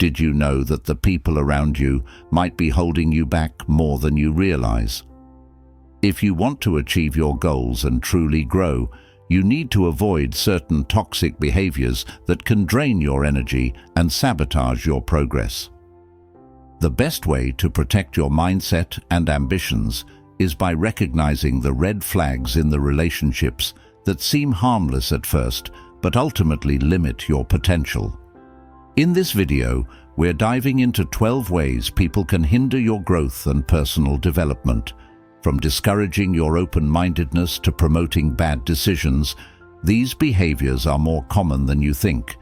Did you know that the people around you might be holding you back more than you realize? If you want to achieve your goals and truly grow, you need to avoid certain toxic behaviors that can drain your energy and sabotage your progress. The best way to protect your mindset and ambitions is by recognizing the red flags in the relationships that seem harmless at first but ultimately limit your potential. In this video, we're diving into 12 ways people can hinder your growth and personal development. From discouraging your open-mindedness to promoting bad decisions, these behaviors are more common than you think,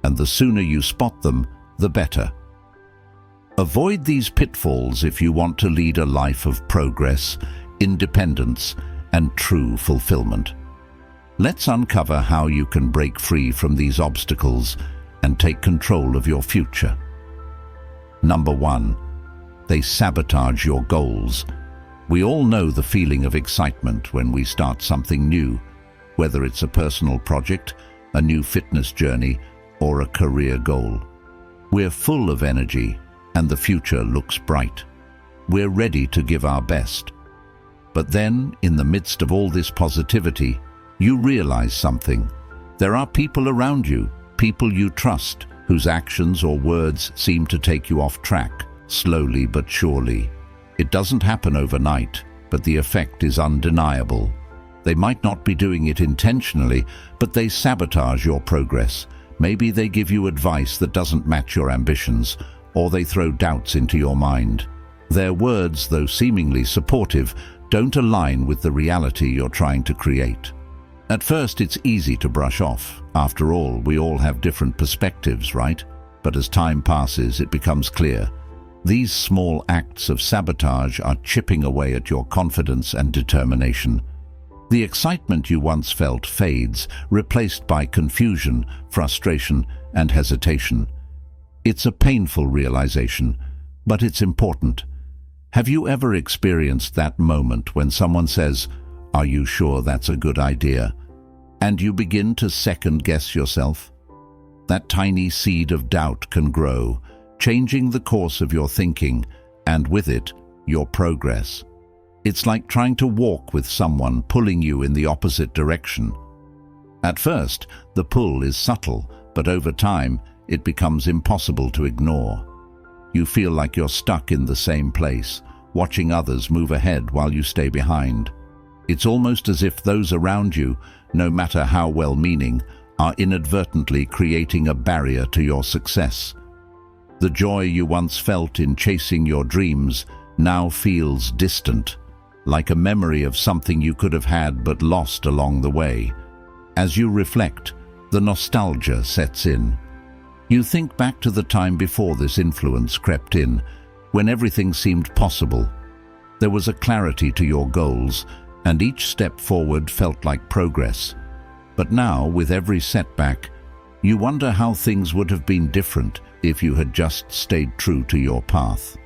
and the sooner you spot them, the better. Avoid these pitfalls if you want to lead a life of progress, independence, and true fulfillment. Let's uncover how you can break free from these obstacles and take control of your future. Number 1. They sabotage your goals. We all know the feeling of excitement when we start something new, whether it's a personal project, a new fitness journey, or a career goal. We're full of energy, and the future looks bright. We're ready to give our best. But then, in the midst of all this positivity, you realize something. There are people around you, people you trust, whose actions or words seem to take you off track, slowly but surely. It doesn't happen overnight, but the effect is undeniable. They might not be doing it intentionally, but they sabotage your progress. Maybe they give you advice that doesn't match your ambitions, or they throw doubts into your mind. Their words, though seemingly supportive, don't align with the reality you're trying to create. At first, it's easy to brush off. After all, we all have different perspectives, right? But as time passes, it becomes clear. These small acts of sabotage are chipping away at your confidence and determination. The excitement you once felt fades, replaced by confusion, frustration, and hesitation. It's a painful realization, but it's important. Have you ever experienced that moment when someone says, "Are you sure that's a good idea?" and you begin to second-guess yourself? That tiny seed of doubt can grow, changing the course of your thinking, and with it, your progress. It's like trying to walk with someone pulling you in the opposite direction. At first, the pull is subtle, but over time, it becomes impossible to ignore. You feel like you're stuck in the same place, watching others move ahead while you stay behind. It's almost as if those around you, no matter how well-meaning, are inadvertently creating a barrier to your success. The joy you once felt in chasing your dreams now feels distant, like a memory of something you could have had but lost along the way. As you reflect, the nostalgia sets in. You think back to the time before this influence crept in, when everything seemed possible. There was a clarity to your goals, and each step forward felt like progress. But now, with every setback, you wonder how things would have been different if you had just stayed true to your path.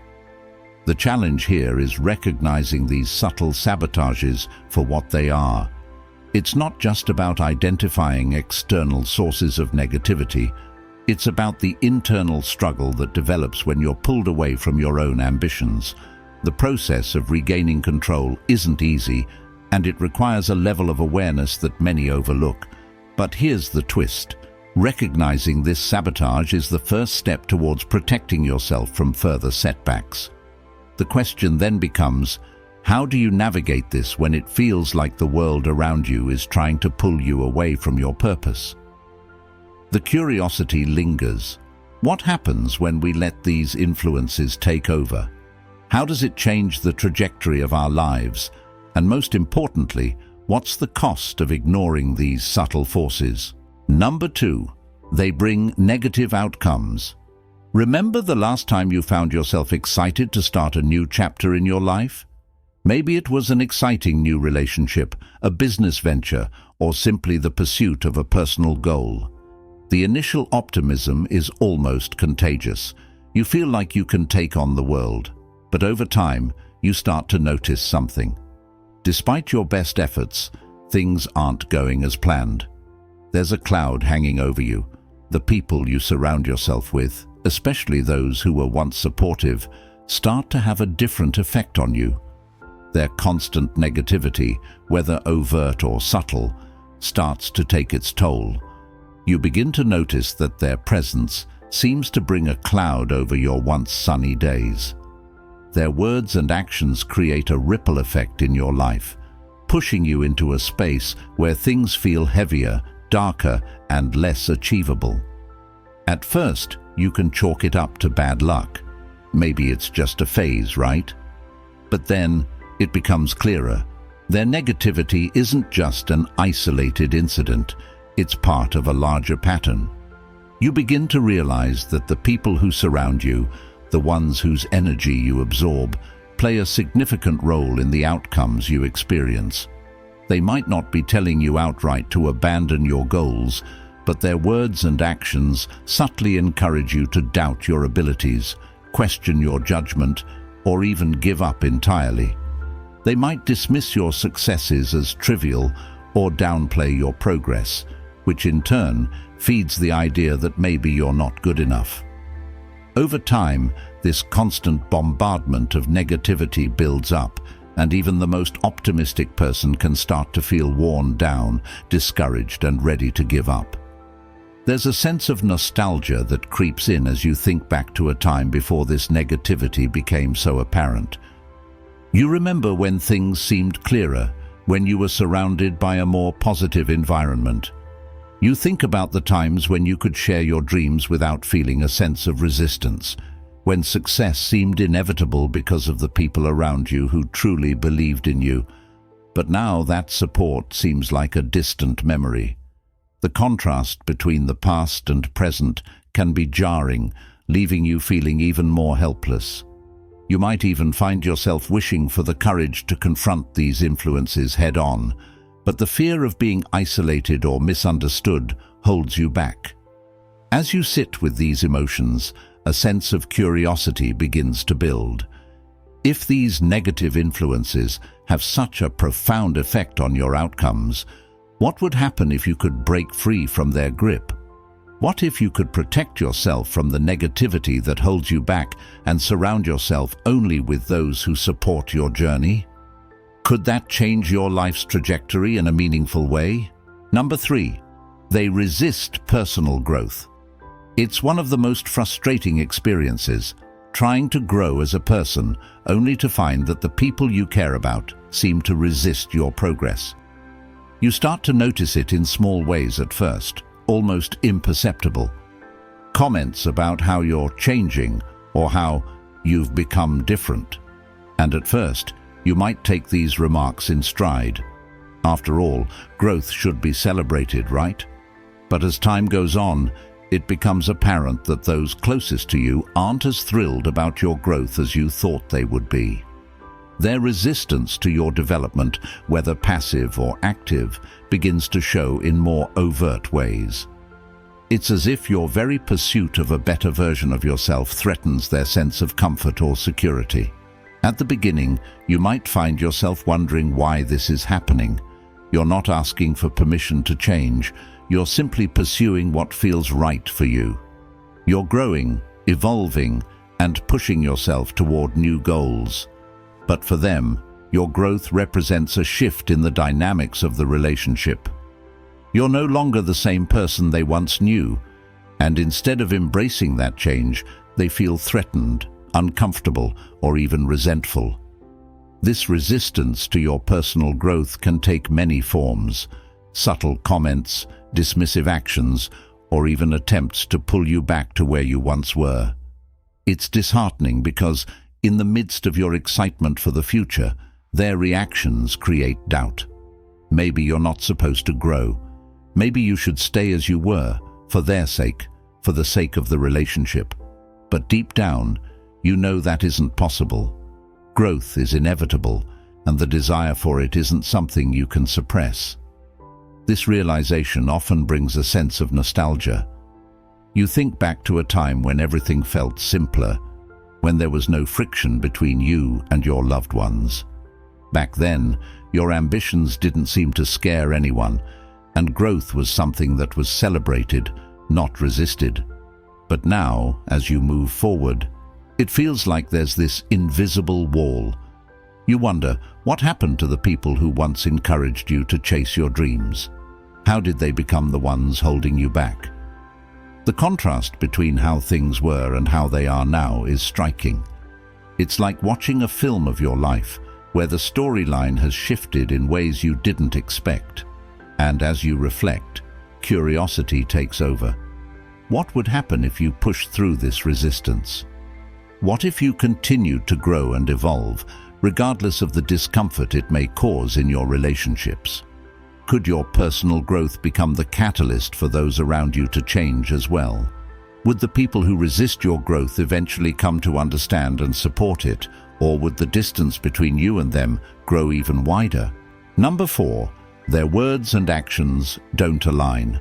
The challenge here is recognizing these subtle sabotages for what they are. It's not just about identifying external sources of negativity. It's about the internal struggle that develops when you're pulled away from your own ambitions. The process of regaining control isn't easy, and it requires a level of awareness that many overlook. But here's the twist. Recognizing this sabotage is the first step towards protecting yourself from further setbacks. The question then becomes, how do you navigate this when it feels like the world around you is trying to pull you away from your purpose? The curiosity lingers. What happens when we let these influences take over? How does it change the trajectory of our lives? And most importantly, what's the cost of ignoring these subtle forces? Number 2, they bring negative outcomes. Remember the last time you found yourself excited to start a new chapter in your life? Maybe it was an exciting new relationship, a business venture, or simply the pursuit of a personal goal. The initial optimism is almost contagious. You feel like you can take on the world. But over time, you start to notice something. Despite your best efforts, things aren't going as planned. There's a cloud hanging over you, the people you surround yourself with, especially those who were once supportive, start to have a different effect on you. Their constant negativity, whether overt or subtle, starts to take its toll. You begin to notice that their presence seems to bring a cloud over your once sunny days. Their words and actions create a ripple effect in your life, pushing you into a space where things feel heavier, darker, and less achievable. At first, you can chalk it up to bad luck. Maybe it's just a phase, right? But then, it becomes clearer. Their negativity isn't just an isolated incident, it's part of a larger pattern. You begin to realize that the people who surround you, the ones whose energy you absorb, play a significant role in the outcomes you experience. They might not be telling you outright to abandon your goals, but their words and actions subtly encourage you to doubt your abilities, question your judgment, or even give up entirely. They might dismiss your successes as trivial or downplay your progress, which in turn feeds the idea that maybe you're not good enough. Over time, this constant bombardment of negativity builds up, and even the most optimistic person can start to feel worn down, discouraged, and ready to give up. There's a sense of nostalgia that creeps in as you think back to a time before this negativity became so apparent. You remember when things seemed clearer, when you were surrounded by a more positive environment. You think about the times when you could share your dreams without feeling a sense of resistance, when success seemed inevitable because of the people around you who truly believed in you. But now that support seems like a distant memory. The contrast between the past and present can be jarring, leaving you feeling even more helpless. You might even find yourself wishing for the courage to confront these influences head-on, but the fear of being isolated or misunderstood holds you back. As you sit with these emotions, a sense of curiosity begins to build. If these negative influences have such a profound effect on your outcomes, what would happen if you could break free from their grip? What if you could protect yourself from the negativity that holds you back and surround yourself only with those who support your journey? Could that change your life's trajectory in a meaningful way? Number 3, they resist personal growth. It's one of the most frustrating experiences, trying to grow as a person, only to find that the people you care about seem to resist your progress. You start to notice it in small ways at first, almost imperceptible. Comments about how you're changing or how you've become different. And at first, you might take these remarks in stride. After all, growth should be celebrated, right? But as time goes on, it becomes apparent that those closest to you aren't as thrilled about your growth as you thought they would be. Their resistance to your development, whether passive or active, begins to show in more overt ways. It's as if your very pursuit of a better version of yourself threatens their sense of comfort or security. At the beginning, you might find yourself wondering why this is happening. You're not asking for permission to change. You're simply pursuing what feels right for you. You're growing, evolving, and pushing yourself toward new goals. But for them, your growth represents a shift in the dynamics of the relationship. You're no longer the same person they once knew, and instead of embracing that change, they feel threatened, uncomfortable, or even resentful. This resistance to your personal growth can take many forms: subtle comments, dismissive actions, or even attempts to pull you back to where you once were. It's disheartening because, in the midst of your excitement for the future, their reactions create doubt. Maybe you're not supposed to grow. Maybe you should stay as you were, for their sake, for the sake of the relationship. But deep down, you know that isn't possible. Growth is inevitable, and the desire for it isn't something you can suppress. This realization often brings a sense of nostalgia. You think back to a time when everything felt simpler, when there was no friction between you and your loved ones. Back then, your ambitions didn't seem to scare anyone, and growth was something that was celebrated, not resisted. But now, as you move forward, it feels like there's this invisible wall. You wonder, what happened to the people who once encouraged you to chase your dreams? How did they become the ones holding you back? The contrast between how things were and how they are now is striking. It's like watching a film of your life, where the storyline has shifted in ways you didn't expect. And as you reflect, curiosity takes over. What would happen if you pushed through this resistance? What if you continued to grow and evolve, regardless of the discomfort it may cause in your relationships? Could your personal growth become the catalyst for those around you to change as well? Would the people who resist your growth eventually come to understand and support it, or would the distance between you and them grow even wider? Number 4, their words and actions don't align.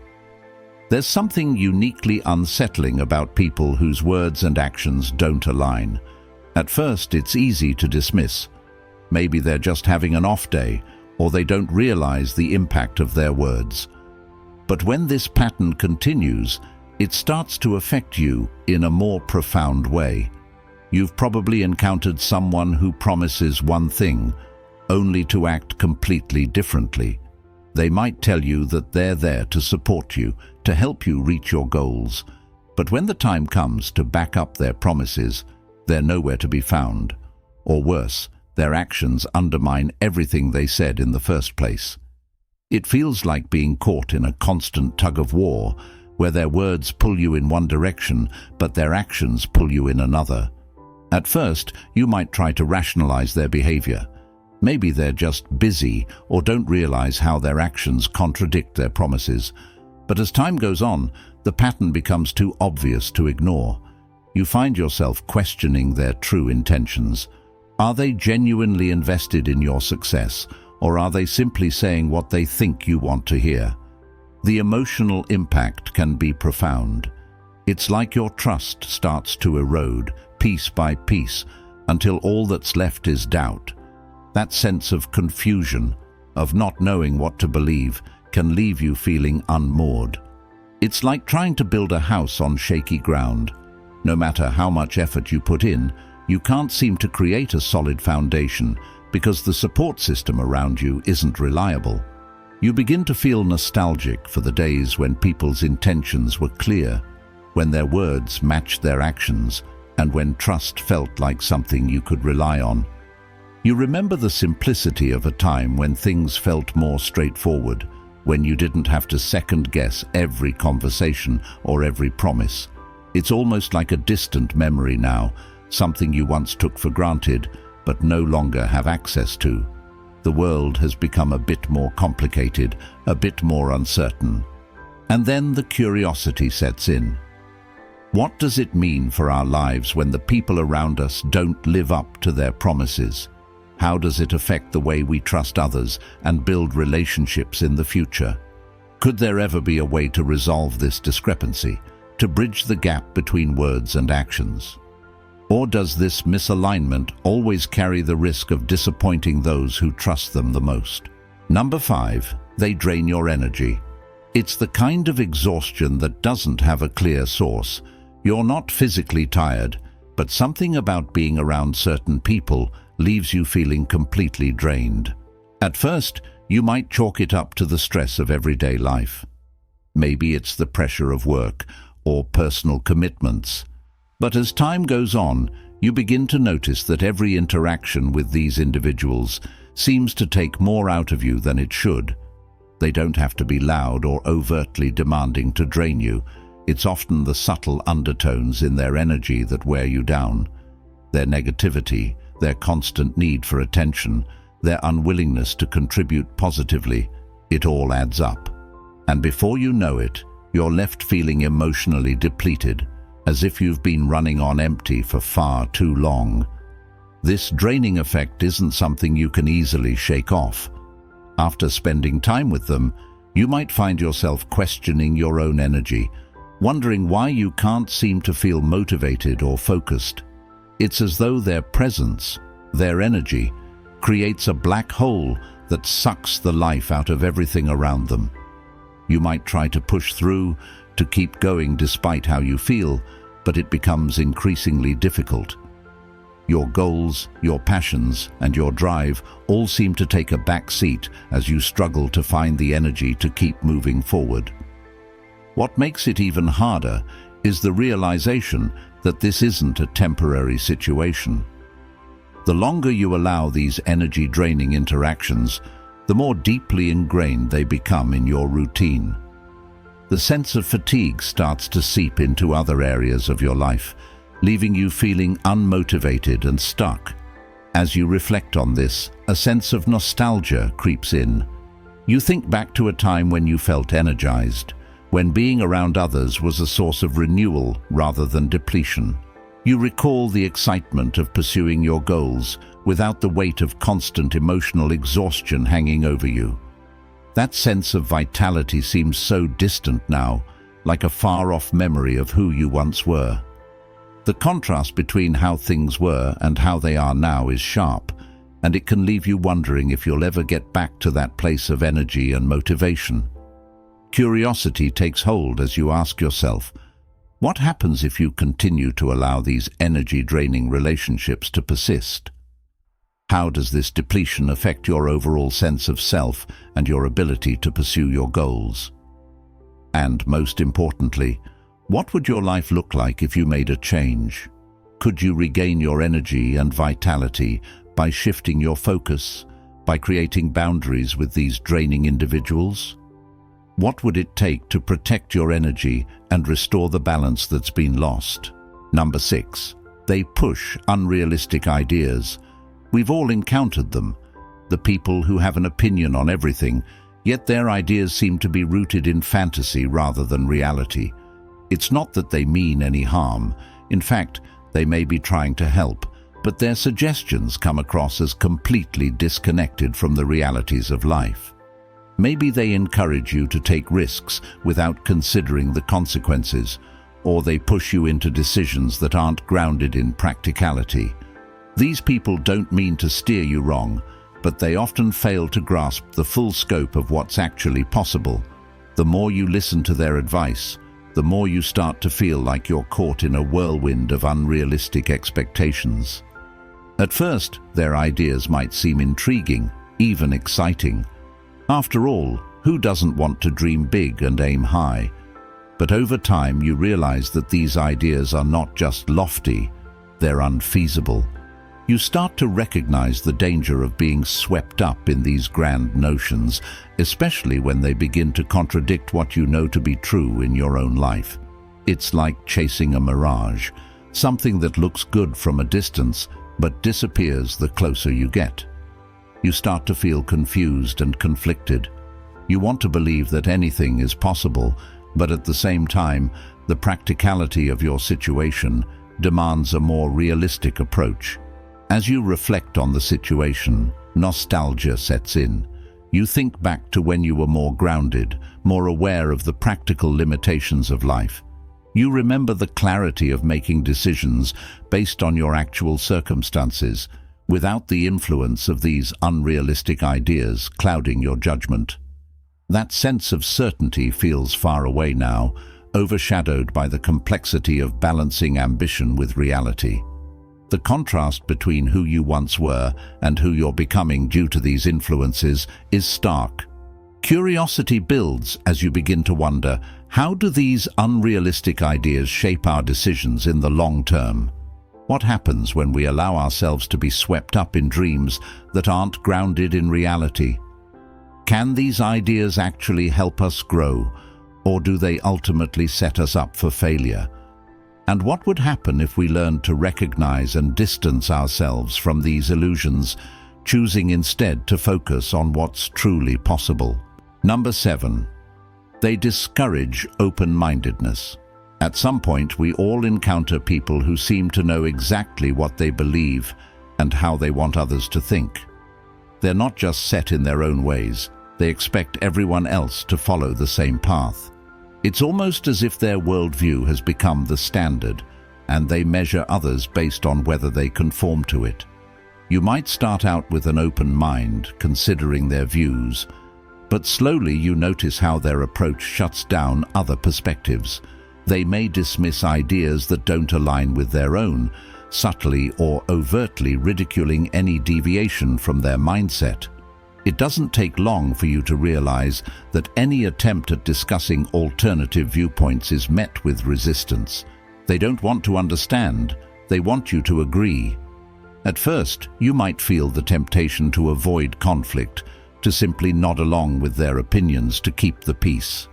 There's something uniquely unsettling about people whose words and actions don't align. At first, it's easy to dismiss. Maybe they're just having an off day, or they don't realize the impact of their words. But when this pattern continues, it starts to affect you in a more profound way. You've probably encountered someone who promises one thing, only to act completely differently. They might tell you that they're there to support you, to help you reach your goals. But when the time comes to back up their promises, they're nowhere to be found. Or worse, their actions undermine everything they said in the first place. It feels like being caught in a constant tug-of-war, where their words pull you in one direction, but their actions pull you in another. At first, you might try to rationalize their behavior. Maybe they're just busy or don't realize how their actions contradict their promises. But as time goes on, the pattern becomes too obvious to ignore. You find yourself questioning their true intentions. Are they genuinely invested in your success, or are they simply saying what they think you want to hear? The emotional impact can be profound. It's like your trust starts to erode, piece by piece, until all that's left is doubt. That sense of confusion, of not knowing what to believe, can leave you feeling unmoored. It's like trying to build a house on shaky ground. No matter how much effort you put in, you can't seem to create a solid foundation because the support system around you isn't reliable. You begin to feel nostalgic for the days when people's intentions were clear, when their words matched their actions, and when trust felt like something you could rely on. You remember the simplicity of a time when things felt more straightforward, when you didn't have to second-guess every conversation or every promise. It's almost like a distant memory now, something you once took for granted but no longer have access to. The world has become a bit more complicated, a bit more uncertain. And then the curiosity sets in. What does it mean for our lives when the people around us don't live up to their promises? How does it affect the way we trust others and build relationships in the future? Could there ever be a way to resolve this discrepancy, to bridge the gap between words and actions? Or does this misalignment always carry the risk of disappointing those who trust them the most? Number 5, they drain your energy. It's the kind of exhaustion that doesn't have a clear source. You're not physically tired, but something about being around certain people leaves you feeling completely drained. At first, you might chalk it up to the stress of everyday life. Maybe it's the pressure of work or personal commitments. But as time goes on, you begin to notice that every interaction with these individuals seems to take more out of you than it should. They don't have to be loud or overtly demanding to drain you. It's often the subtle undertones in their energy that wear you down. Their negativity, their constant need for attention, their unwillingness to contribute positively, it all adds up. And before you know it, you're left feeling emotionally depleted, as if you've been running on empty for far too long. This draining effect isn't something you can easily shake off. After spending time with them, you might find yourself questioning your own energy, wondering why you can't seem to feel motivated or focused. It's as though their presence, their energy, creates a black hole that sucks the life out of everything around them. You might try to push through, to keep going despite how you feel, but it becomes increasingly difficult. Your goals, your passions, and your drive all seem to take a back seat as you struggle to find the energy to keep moving forward. What makes it even harder is the realization that this isn't a temporary situation. The longer you allow these energy-draining interactions, the more deeply ingrained they become in your routine. The sense of fatigue starts to seep into other areas of your life, leaving you feeling unmotivated and stuck. As you reflect on this, a sense of nostalgia creeps in. You think back to a time when you felt energized, when being around others was a source of renewal rather than depletion. You recall the excitement of pursuing your goals without the weight of constant emotional exhaustion hanging over you. That sense of vitality seems so distant now, like a far-off memory of who you once were. The contrast between how things were and how they are now is sharp, and it can leave you wondering if you'll ever get back to that place of energy and motivation. Curiosity takes hold as you ask yourself, what happens if you continue to allow these energy-draining relationships to persist? How does this depletion affect your overall sense of self and your ability to pursue your goals? And most importantly, what would your life look like if you made a change? Could you regain your energy and vitality by shifting your focus, by creating boundaries with these draining individuals? What would it take to protect your energy and restore the balance that's been lost? Number 6. They push unrealistic ideas. We've all encountered them. The people who have an opinion on everything, yet their ideas seem to be rooted in fantasy rather than reality. It's not that they mean any harm. In fact, they may be trying to help, but their suggestions come across as completely disconnected from the realities of life. Maybe they encourage you to take risks without considering the consequences, or they push you into decisions that aren't grounded in practicality. These people don't mean to steer you wrong, but they often fail to grasp the full scope of what's actually possible. The more you listen to their advice, the more you start to feel like you're caught in a whirlwind of unrealistic expectations. At first, their ideas might seem intriguing, even exciting. After all, who doesn't want to dream big and aim high? But over time, you realize that these ideas are not just lofty, they're unfeasible. You start to recognize the danger of being swept up in these grand notions, especially when they begin to contradict what you know to be true in your own life. It's like chasing a mirage, something that looks good from a distance but disappears the closer you get. You start to feel confused and conflicted. You want to believe that anything is possible, but at the same time, the practicality of your situation demands a more realistic approach. As you reflect on the situation, nostalgia sets in. You think back to when you were more grounded, more aware of the practical limitations of life. You remember the clarity of making decisions based on your actual circumstances, without the influence of these unrealistic ideas clouding your judgment. That sense of certainty feels far away now, overshadowed by the complexity of balancing ambition with reality. The contrast between who you once were and who you're becoming due to these influences is stark. Curiosity builds as you begin to wonder, how do these unrealistic ideas shape our decisions in the long term? What happens when we allow ourselves to be swept up in dreams that aren't grounded in reality? Can these ideas actually help us grow, or do they ultimately set us up for failure? And what would happen if we learned to recognize and distance ourselves from these illusions, choosing instead to focus on what's truly possible? Number 7. They discourage open-mindedness. At some point, we all encounter people who seem to know exactly what they believe and how they want others to think. They're not just set in their own ways, they expect everyone else to follow the same path. It's almost as if their worldview has become the standard, and they measure others based on whether they conform to it. You might start out with an open mind, considering their views, but slowly you notice how their approach shuts down other perspectives. They may dismiss ideas that don't align with their own, subtly or overtly ridiculing any deviation from their mindset. It doesn't take long for you to realize that any attempt at discussing alternative viewpoints is met with resistance. They don't want to understand, they want you to agree. At first, you might feel the temptation to avoid conflict, to simply nod along with their opinions to keep the peace.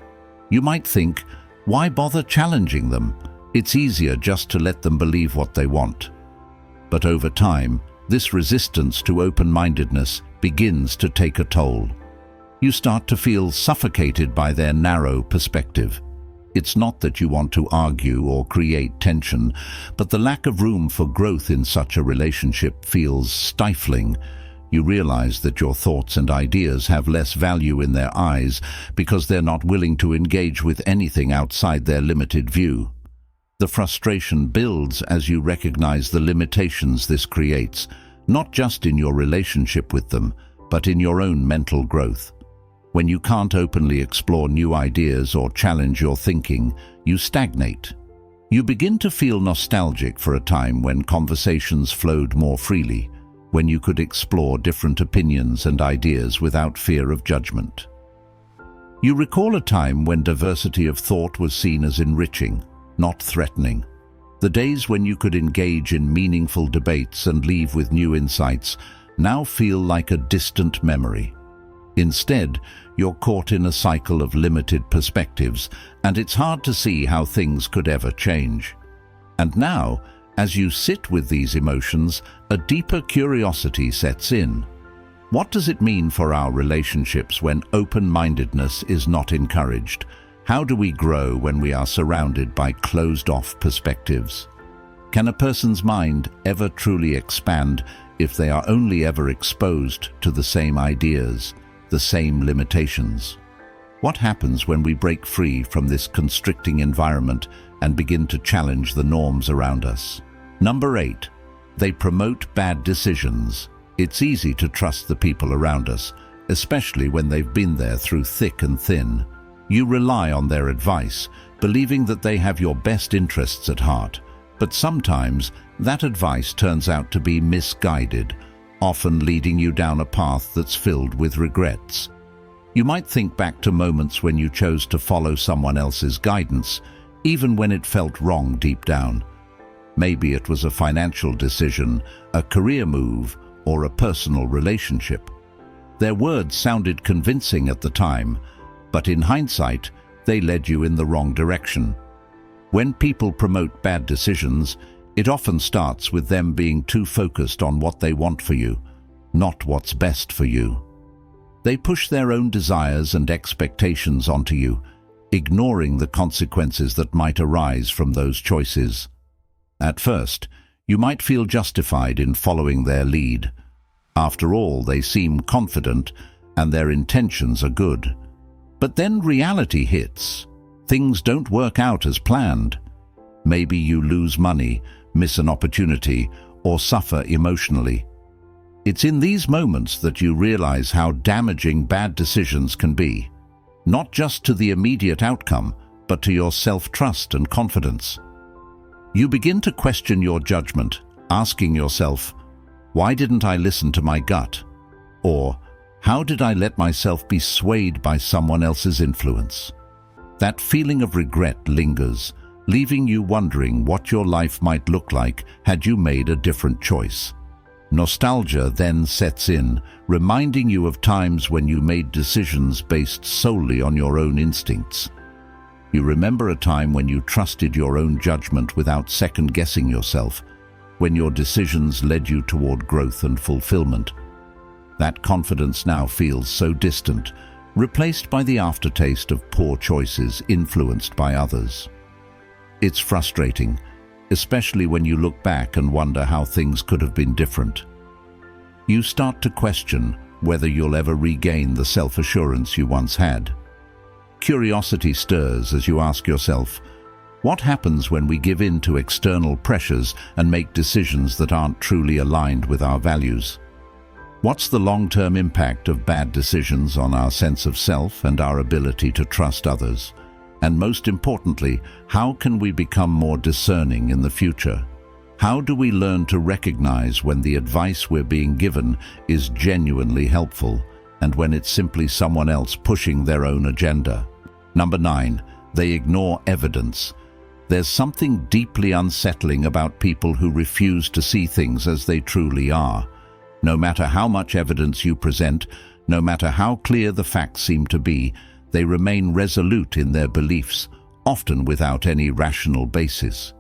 You might think, why bother challenging them? It's easier just to let them believe what they want. But over time, this resistance to open-mindedness begins to take a toll. You start to feel suffocated by their narrow perspective. It's not that you want to argue or create tension, but the lack of room for growth in such a relationship feels stifling. You realize that your thoughts and ideas have less value in their eyes because they're not willing to engage with anything outside their limited view. The frustration builds as you recognize the limitations this creates, not just in your relationship with them, but in your own mental growth. When you can't openly explore new ideas or challenge your thinking, you stagnate. You begin to feel nostalgic for a time when conversations flowed more freely, when you could explore different opinions and ideas without fear of judgment. You recall a time when diversity of thought was seen as enriching, not threatening. The days when you could engage in meaningful debates and leave with new insights now feel like a distant memory. Instead, you're caught in a cycle of limited perspectives, and it's hard to see how things could ever change. And now, as you sit with these emotions, a deeper curiosity sets in. What does it mean for our relationships when open-mindedness is not encouraged? How do we grow when we are surrounded by closed-off perspectives? Can a person's mind ever truly expand if they are only ever exposed to the same ideas, the same limitations? What happens when we break free from this constricting environment and begin to challenge the norms around us? Number 8. They promote bad decisions. It's easy to trust the people around us, especially when they've been there through thick and thin. You rely on their advice, believing that they have your best interests at heart. But sometimes that advice turns out to be misguided, often leading you down a path that's filled with regrets. You might think back to moments when you chose to follow someone else's guidance, even when it felt wrong deep down. Maybe it was a financial decision, a career move, or a personal relationship. Their words sounded convincing at the time, but in hindsight, they led you in the wrong direction. When people promote bad decisions, it often starts with them being too focused on what they want for you, not what's best for you. They push their own desires and expectations onto you, ignoring the consequences that might arise from those choices. At first, you might feel justified in following their lead. After all, they seem confident and their intentions are good. But then reality hits. Things don't work out as planned. Maybe you lose money, miss an opportunity, or suffer emotionally. It's in these moments that you realize how damaging bad decisions can be, not just to the immediate outcome, but to your self-trust and confidence. You begin to question your judgment, asking yourself, why didn't I listen to my gut? Or, how did I let myself be swayed by someone else's influence? That feeling of regret lingers, leaving you wondering what your life might look like had you made a different choice. Nostalgia then sets in, reminding you of times when you made decisions based solely on your own instincts. You remember a time when you trusted your own judgment without second-guessing yourself, when your decisions led you toward growth and fulfillment. That confidence now feels so distant, replaced by the aftertaste of poor choices influenced by others. It's frustrating, especially when you look back and wonder how things could have been different. You start to question whether you'll ever regain the self-assurance you once had. Curiosity stirs as you ask yourself, what happens when we give in to external pressures and make decisions that aren't truly aligned with our values? What's the long-term impact of bad decisions on our sense of self and our ability to trust others? And most importantly, how can we become more discerning in the future? How do we learn to recognize when the advice we're being given is genuinely helpful and when it's simply someone else pushing their own agenda? Number 9, they ignore evidence. There's something deeply unsettling about people who refuse to see things as they truly are. No matter how much evidence you present, no matter how clear the facts seem to be, they remain resolute in their beliefs, often without any rational basis.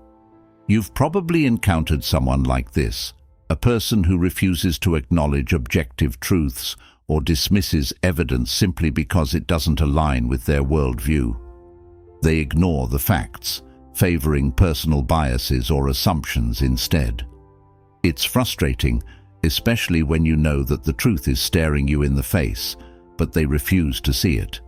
You've probably encountered someone like this, a person who refuses to acknowledge objective truths or dismisses evidence simply because it doesn't align with their worldview. They ignore the facts, favoring personal biases or assumptions instead. It's frustrating, especially when you know that the truth is staring you in the face, but they refuse to see it.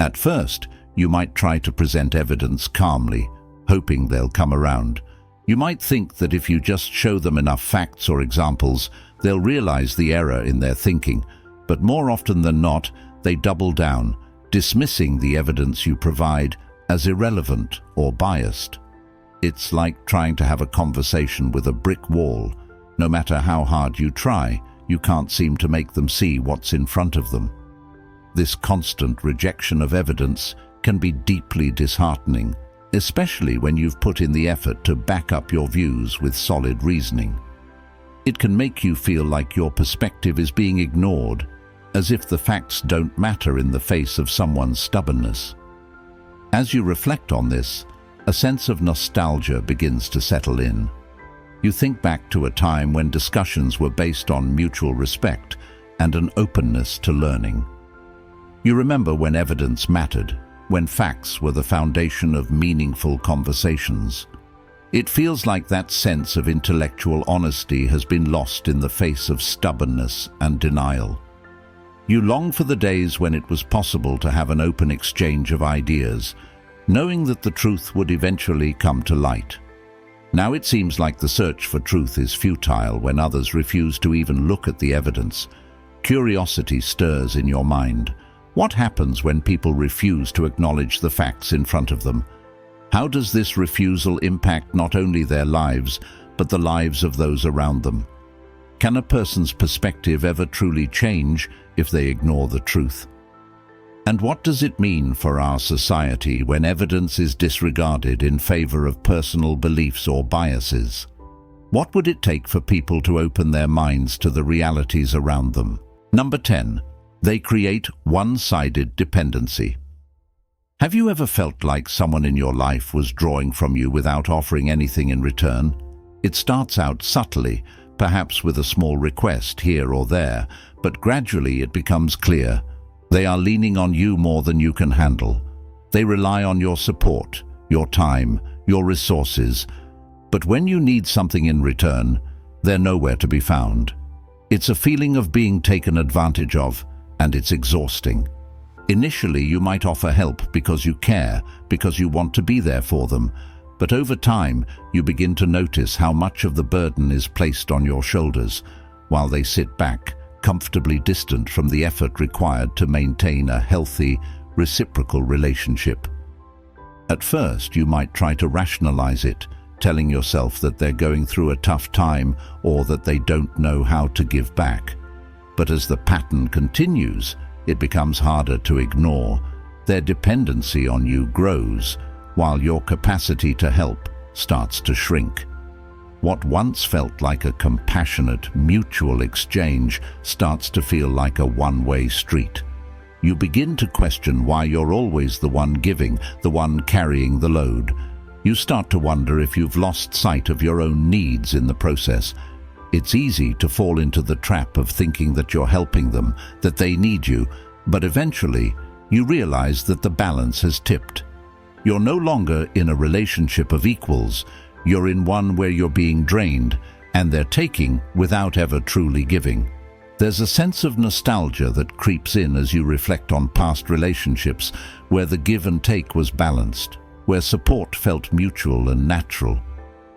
At first, you might try to present evidence calmly, hoping they'll come around. You might think that if you just show them enough facts or examples, they'll realize the error in their thinking, but more often than not, they double down, dismissing the evidence you provide as irrelevant or biased. It's like trying to have a conversation with a brick wall. No matter how hard you try, you can't seem to make them see what's in front of them. This constant rejection of evidence can be deeply disheartening, especially when you've put in the effort to back up your views with solid reasoning. It can make you feel like your perspective is being ignored, as if the facts don't matter in the face of someone's stubbornness. As you reflect on this, a sense of nostalgia begins to settle in. You think back to a time when discussions were based on mutual respect and an openness to learning. You remember when evidence mattered, when facts were the foundation of meaningful conversations. It feels like that sense of intellectual honesty has been lost in the face of stubbornness and denial. You long for the days when it was possible to have an open exchange of ideas, knowing that the truth would eventually come to light. Now it seems like the search for truth is futile when others refuse to even look at the evidence. Curiosity stirs in your mind. What happens when people refuse to acknowledge the facts in front of them? How does this refusal impact not only their lives, but the lives of those around them? Can a person's perspective ever truly change if they ignore the truth? And what does it mean for our society when evidence is disregarded in favor of personal beliefs or biases? What would it take for people to open their minds to the realities around them? Number 10. They create one-sided dependency. Have you ever felt like someone in your life was drawing from you without offering anything in return? It starts out subtly, perhaps with a small request here or there, but gradually it becomes clear. They are leaning on you more than you can handle. They rely on your support, your time, your resources, but when you need something in return, they're nowhere to be found. It's a feeling of being taken advantage of, and it's exhausting. Initially, you might offer help because you care, because you want to be there for them, but over time, you begin to notice how much of the burden is placed on your shoulders, while they sit back, comfortably distant from the effort required to maintain a healthy, reciprocal relationship. At first, you might try to rationalize it, telling yourself that they're going through a tough time or that they don't know how to give back. But as the pattern continues, it becomes harder to ignore. Their dependency on you grows, while your capacity to help starts to shrink. What once felt like a compassionate, mutual exchange starts to feel like a one-way street. You begin to question why you're always the one giving, the one carrying the load. You start to wonder if you've lost sight of your own needs in the process. It's easy to fall into the trap of thinking that you're helping them, that they need you, but eventually you realize that the balance has tipped. You're no longer in a relationship of equals. You're in one where you're being drained, and they're taking without ever truly giving. There's a sense of nostalgia that creeps in as you reflect on past relationships where the give and take was balanced, where support felt mutual and natural.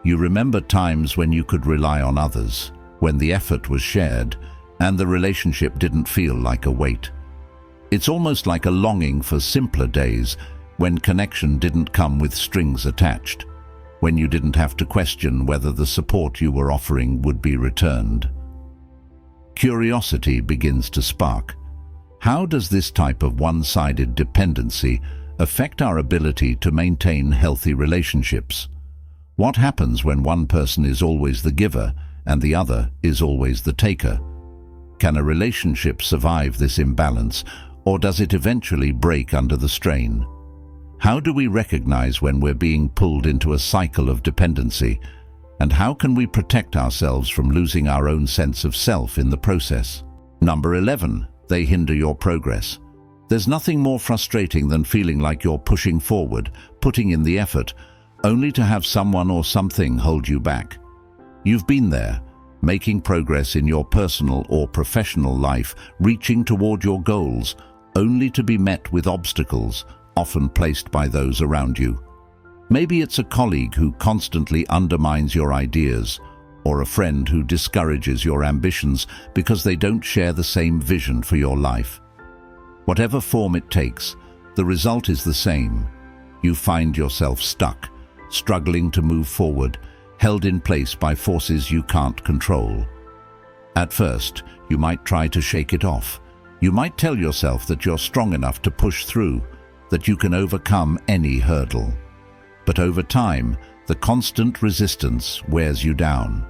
You remember times when you could rely on others, when the effort was shared, and the relationship didn't feel like a weight. It's almost like a longing for simpler days, when connection didn't come with strings attached, when you didn't have to question whether the support you were offering would be returned. Curiosity begins to spark. How does this type of one-sided dependency affect our ability to maintain healthy relationships? What happens when one person is always the giver and the other is always the taker? Can a relationship survive this imbalance, or does it eventually break under the strain? How do we recognize when we're being pulled into a cycle of dependency, and how can we protect ourselves from losing our own sense of self in the process? Number 11. They hinder your progress. There's nothing more frustrating than feeling like you're pushing forward, putting in the effort, only to have someone or something hold you back. You've been there, making progress in your personal or professional life, reaching toward your goals, only to be met with obstacles, often placed by those around you. Maybe it's a colleague who constantly undermines your ideas, or a friend who discourages your ambitions because they don't share the same vision for your life. Whatever form it takes, the result is the same. You find yourself stuck, struggling to move forward, held in place by forces you can't control. At first, you might try to shake it off. You might tell yourself that you're strong enough to push through, that you can overcome any hurdle. But over time, the constant resistance wears you down.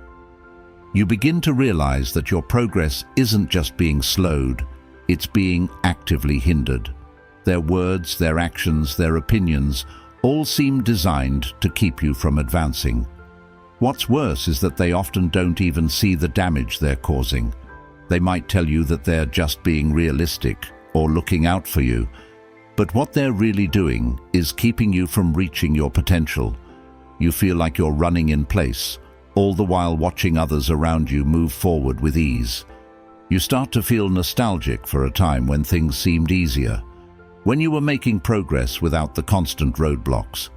You begin to realize that your progress isn't just being slowed, it's being actively hindered. Their words, their actions, their opinions all seem designed to keep you from advancing. What's worse is that they often don't even see the damage they're causing. They might tell you that they're just being realistic or looking out for you, but what they're really doing is keeping you from reaching your potential. You feel like you're running in place, all the while watching others around you move forward with ease. You start to feel nostalgic for a time when things seemed easier, when you were making progress without the constant roadblocks.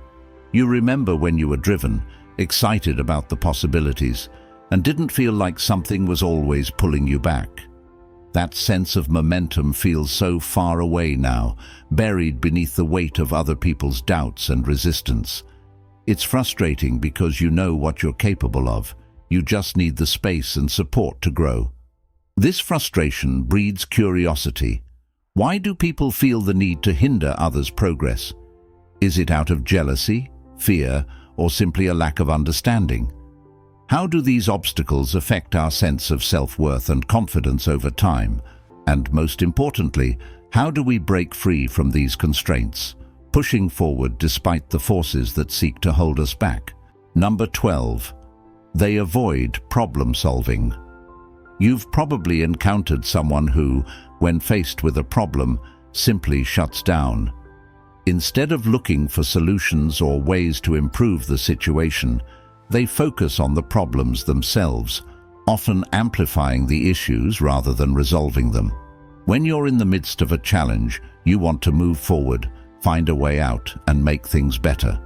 You remember when you were driven, excited about the possibilities, and didn't feel like something was always pulling you back. That sense of momentum feels so far away now, buried beneath the weight of other people's doubts and resistance. It's frustrating because you know what you're capable of. You just need the space and support to grow. This frustration breeds curiosity. Why do people feel the need to hinder others' progress? Is it out of jealousy, fear, or simply a lack of understanding? How do these obstacles affect our sense of self-worth and confidence over time? And most importantly, how do we break free from these constraints, pushing forward despite the forces that seek to hold us back? Number 12. They avoid problem solving. You've probably encountered someone who, when faced with a problem, simply shuts down. Instead of looking for solutions or ways to improve the situation, they focus on the problems themselves, often amplifying the issues rather than resolving them. When you're in the midst of a challenge, you want to move forward, find a way out, and make things better.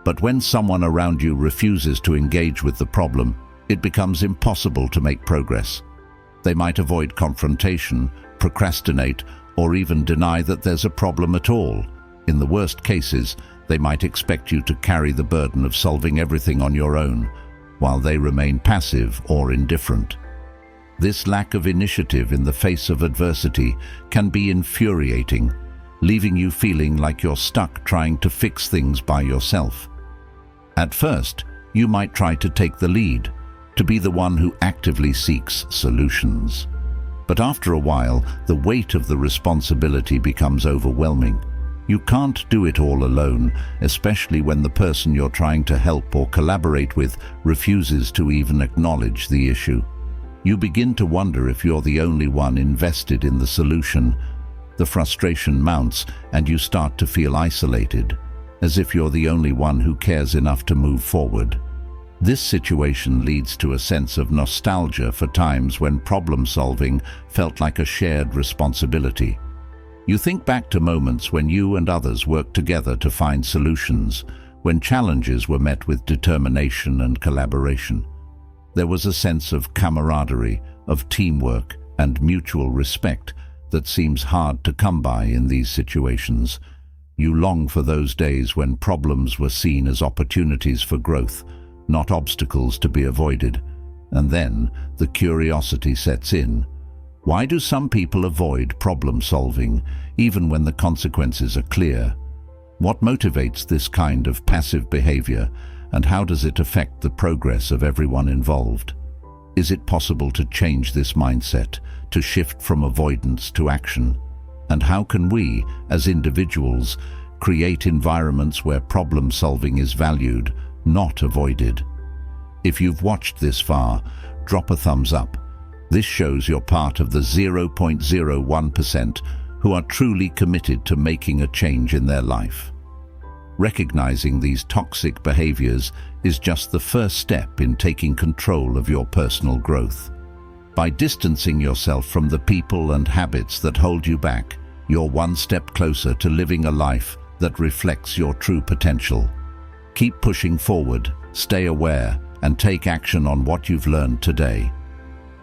But when someone around you refuses to engage with the problem, it becomes impossible to make progress. They might avoid confrontation, procrastinate, or even deny that there's a problem at all. In the worst cases, they might expect you to carry the burden of solving everything on your own, while they remain passive or indifferent. This lack of initiative in the face of adversity can be infuriating, leaving you feeling like you're stuck trying to fix things by yourself. At first, you might try to take the lead, to be the one who actively seeks solutions. But after a while, the weight of the responsibility becomes overwhelming. You can't do it all alone, especially when the person you're trying to help or collaborate with refuses to even acknowledge the issue. You begin to wonder if you're the only one invested in the solution. The frustration mounts and you start to feel isolated, as if you're the only one who cares enough to move forward. This situation leads to a sense of nostalgia for times when problem-solving felt like a shared responsibility. You think back to moments when you and others worked together to find solutions, when challenges were met with determination and collaboration. There was a sense of camaraderie, of teamwork, and mutual respect that seems hard to come by in these situations. You long for those days when problems were seen as opportunities for growth, not obstacles to be avoided. And then the curiosity sets in. Why do some people avoid problem solving, even when the consequences are clear? What motivates this kind of passive behavior, and how does it affect the progress of everyone involved? Is it possible to change this mindset, to shift from avoidance to action? And how can we, as individuals, create environments where problem solving is valued, not avoided? If you've watched this far, drop a thumbs up. This shows you're part of the 0.01% who are truly committed to making a change in their life. Recognizing these toxic behaviors is just the first step in taking control of your personal growth. By distancing yourself from the people and habits that hold you back, you're one step closer to living a life that reflects your true potential. Keep pushing forward, stay aware, and take action on what you've learned today.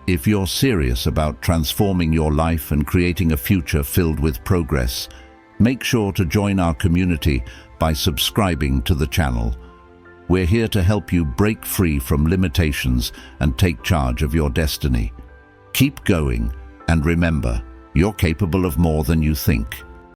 If you're serious about transforming your life and creating a future filled with progress, make sure to join our community by subscribing to the channel. We're here to help you break free from limitations and take charge of your destiny. Keep going, and remember, you're capable of more than you think.